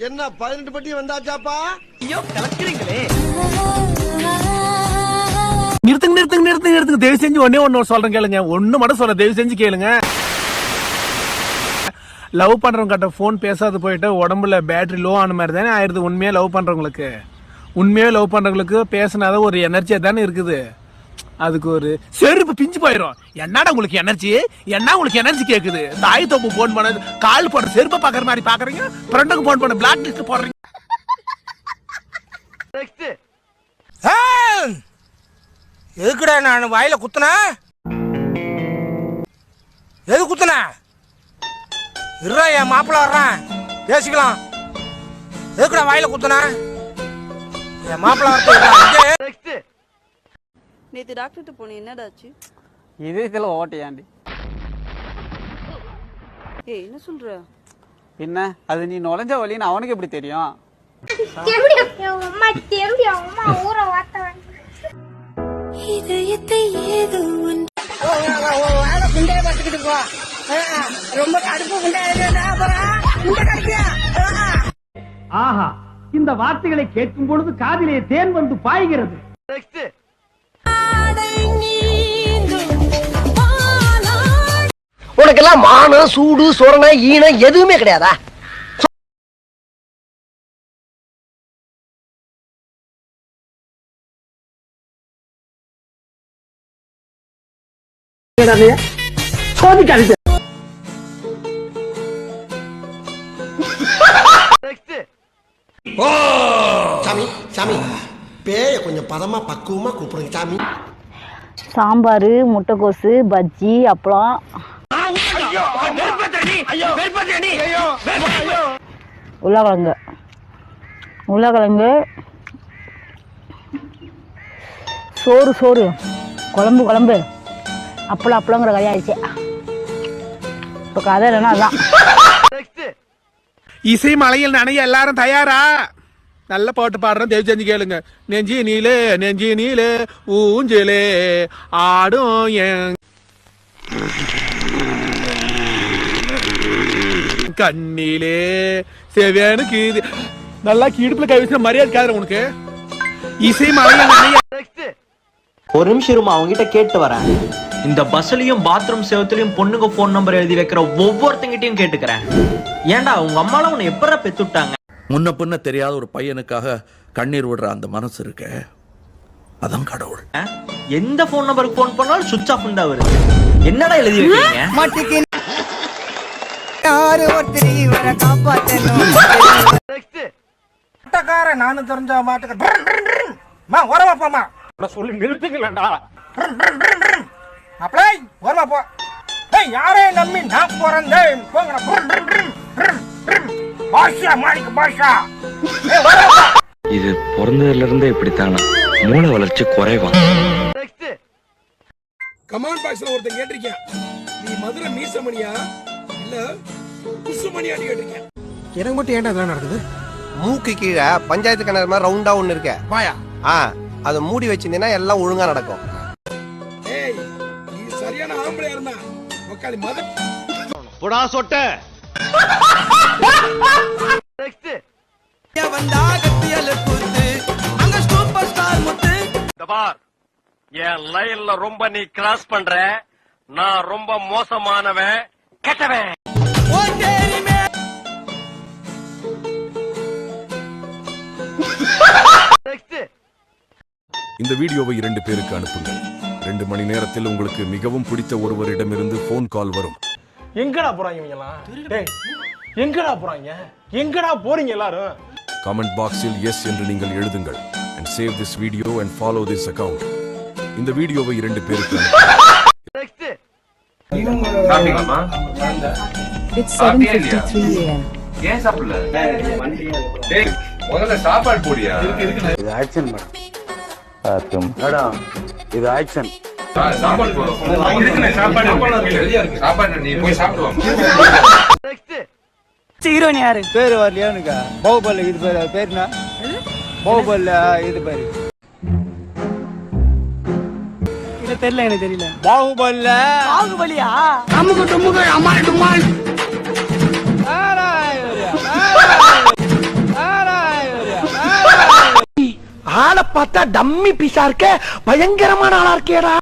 என்ன 18 பட்டி வந்தாச்சாப்பா? ஐயோ கலக்குறீங்களே. நிறுத்துங்க தயவு செஞ்சு ஒண்ணு சொல்றேன் கேளுங்க. ஒண்ணு மட்டும் சொல்ல தயவு செஞ்சு கேளுங்க. லவ் பண்றவங்க கிட்ட போன் பேசாத போயிட்டு உடம்புல பேட்டரி லோ ஆன மாதிரி தானே ஆயிருது. உண்மையா லவ் பண்றவங்களுக்கு பேசினாத ஒரு எனர்ஜியா தானே இருக்குது. அதுக்கு ஒரு செருப்பு பிஞ்சு போயிடும். என்னடா உங்களுக்கு எனர்ஜி கேக்குது? தாய் தோப்பு போன் பண்ண கால் போடுற செருப்பை பாக்குற மாதிரி பாக்குறீங்க. ஃப்ரெண்டுக்கு போன் பண்ண பிளாக் லிஸ்ட் போடுறீங்க. எதுக்குடா நான் வாயில குத்துனா? எது குத்துனா? இருடா, என் மாப்பிள்ள வர்றான், பேசிக்கலாம். எதுக்குடா வாயில குத்துனா? என் மாப்பிள்ள வர்றான். நேத்து டாக்டர்கிட்ட போனேன், என்னடாச்சு? இதயத்துல ஓட்டையாண்டி. ஏய், என்ன சொல்ற? என்ன அது நீ நுழைஞ்ச வழின்னு அவனுக்கு எப்படி தெரியும்? ஆஹா, இந்த வார்த்தைகளை கேட்கும் பொழுது காதிலே தேன் வந்து பாய்கிறது. உனக்கெல்லாம் மானம், சூடு, சொரணை, ஈனம் எதுவுமே கிடையாதா? சாமி சாமி, பேய கொஞ்சம் பதமா பக்குவமா கூப்பிடுங்க சாமி. சாம்பார், முட்டைக்கோசு, பஜ்ஜி, அப்பளம், உருளைக்கிழங்கு, சோறு, குழம்பு, அப்பளங்கிற கதையாயிடுச்சு. இப்போ கதை இல்லைன்னா அதான். இசை மலையில் நனைய எல்லாரும் தயாரா? நல்ல பாட்டு பாடுறேன், தயவு செஞ்சு கேளுங்க. நெஞ்சி நீலே ஊஞ்சலே ஆடும் என் கண்ணிலே செவியனுக்கு இது நல்லா இடுப்புல கை வச்சு மரியாதை காதுற உனக்கு. இசை மலையில் நனைய. ஒரு நிமிஷம் இருமா, அவங்க கிட்ட கேட்டு வரேன். இந்த பஸ்லயும் பாத்ரூம் சேவத்திலயும் பொண்ணுங்க போன் நம்பர் எழுதி வைக்கிற ஒவ்வொருத்தங்கிட்டையும் கேட்டுக்கிறேன். ஏன்டா உங்க அம்மால உன்னை எப்படா பெத்துட்டாங்க? முன்ன பின்ன தெரியாத ஒரு பையனுக்காக கண்ணீர் விடுற அந்த மனசு இருக்கு, அதான் கடவுள். எந்த போன் நம்பருக்கு போன் பண்ணாலும் சுவிட்ச் ஆஃப் தான் வருது. என்னடா எழுதி வைக்கிறீங்க? நானும் தெரிஞ்ச மாட்டுக்க ஓரமா போமா சொல்லி நிறுத்துங்களா? அப்படியே ஓரமா போ. யாரே நம்பி நான் போறேன் பாஷா, மாணிக்க பாஷா. இது பிறந்ததுல இருந்தே இப்படித்தானா? மூளை வளர்ச்சி குறைவா? கமாண்ட் பாக்ஸ்ல ஒருத்தன் கேட்டிருக்கேன், நீ மதுரை மீசமணியா இல்ல குசுமணியான்னு கேட்டிருக்கேன். எனக்கு மட்டும் ஏன்டா இதெல்லாம் நடக்குது? மூக்கு கீழே பஞ்சாயத்து கிணறு மாதிரி ரவுண்டா ஒண்ணு இருக்க வாயா, அதை மூடி வச்சிருந்தீங்கன்னா எல்லாம் ஒழுங்கா நடக்கும். ஏய், நீ சரியான ஆம்பளையா இருந்தா உக்காளி மத புடா சொட்ட. என் லைன்ல ரொம்ப நீ கிராஸ் பண்ற. நான் ரொம்ப மோசமானவன், கெட்டவன். இந்த வீடியோவை 2 பேருக்கு அனுப்புங்கள். 2 மணி நேரத்தில் உங்களுக்கு மிகவும் பிடித்த ஒருவரிடமிருந்து போன் கால் வரும். எங்கடா போறாங்க இவங்கலாம்? டேய், எங்கடா போறாங்க? எங்கடா போறீங்க எல்லாரும்? கமெண்ட் பாக்ஸில் எஸ் என்று நீங்கள் எழுதுங்கள். and save this video and follow this account. இந்த வீடியோவை 2 பேருக்கு சாப்பிட்டீங்களாமா? It's 7:53 AM. ஏன் சாப்பிடல? டேய், முதல்ல சாப்பாடு போடியா. இது ஆக்சன் மேடம். மேடம், இது ஆக்சன். சாப்பாடு போடும். சாப்பாடு நீ போய் சாப்பிடுவாங்க. ஹீரோயின் யாரு? பேரு வரலையா உனக்கு? பாகுபலி இது பேர் என்ன? பாகுபலி இது பேரு இது தெரியல, எனக்கு தெரியல. பாகுபலியா? அம்முக்கு டும்முக்கு அம்மா டும்மான். ஆளை பார்த்தா டம்மி பீஸா இருக்க, பயங்கரமான ஆளா இருக்கேடா.